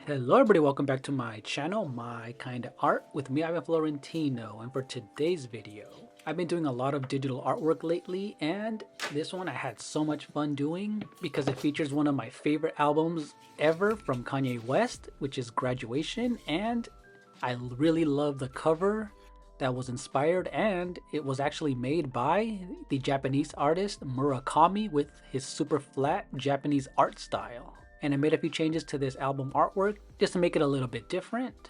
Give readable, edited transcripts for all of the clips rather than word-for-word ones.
Hello everybody, welcome back to my channel, My Kinda Art, with me, Ivan Florentino. And for today's video, I've been doing a lot of digital artwork lately, and this one I had so much fun doing because it features one of my favorite albums ever from Kanye West, which is Graduation, and I really love the cover that was inspired, and it was actually made by the Japanese artist Murakami with his super flat Japanese art style. And I made a few changes to this album artwork just to make it a little bit different.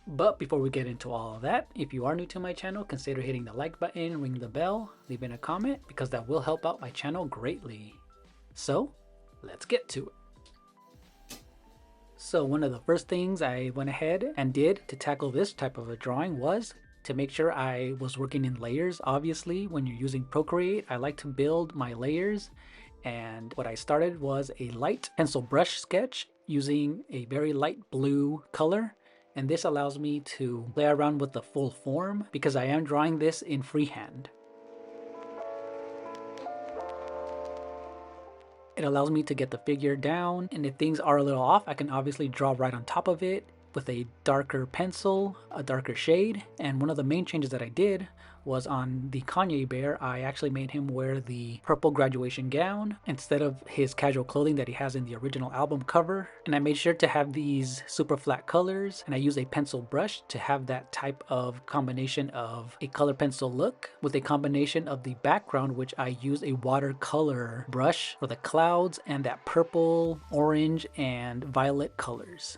But before we get into all of that, if you are new to my channel, consider hitting the like button, ring the bell, leaving a comment, because that will help out my channel greatly. So let's get to it. So one of the first things I went ahead and did to tackle this type of a drawing was to make sure I was working in layers. Obviously, when you're using Procreate, I like to build my layers. And what I started was a light pencil brush sketch using a very light blue color. And this allows me to play around with the full form because I am drawing this in freehand. It allows me to get the figure down, and if things are a little off, I can obviously draw right on top of it with a darker pencil, a darker shade. And one of the main changes that I did was on the Kanye bear, I actually made him wear the purple graduation gown instead of his casual clothing that he has in the original album cover. And I made sure to have these super flat colors, and I use a pencil brush to have that type of combination of a color pencil look with a combination of the background, which I use a watercolor brush for the clouds and that purple, orange, and violet colors.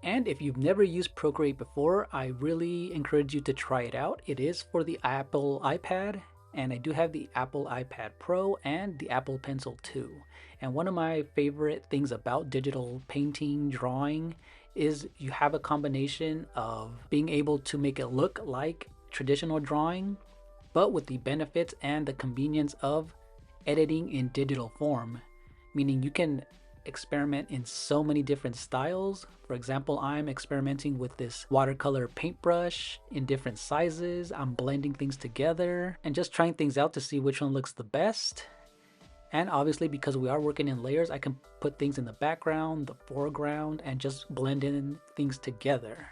And if you've never used Procreate before, I really encourage you to try it out. It is for the Apple iPad, and I do have the Apple iPad Pro and the Apple Pencil 2. And one of my favorite things about digital painting, drawing, is you have a combination of being able to make it look like traditional drawing, but with the benefits and the convenience of editing in digital form, meaning you can experiment in so many different styles. For example, I'm experimenting with this watercolor paintbrush in different sizes. I'm blending things together and just trying things out to see which one looks the best. And obviously, because we are working in layers, I can put things in the background, the foreground, and just blend in things together.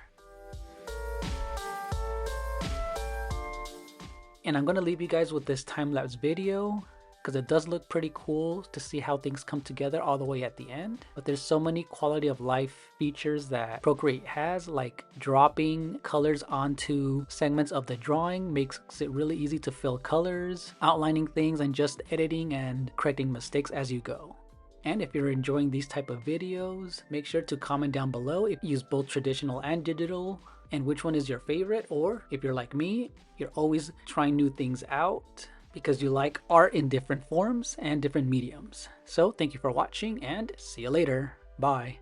And I'm going to leave you guys with this time-lapse video because it does look pretty cool to see how things come together all the way at the end. But there's so many quality of life features that Procreate has, like dropping colors onto segments of the drawing makes it really easy to fill colors, outlining things, and just editing and correcting mistakes as you go. And if you're enjoying these type of videos, make sure to comment down below if you use both traditional and digital, and which one is your favorite. Or if you're like me, you're always trying new things out because you like art in different forms and different mediums. So thank you for watching, and see you later. Bye.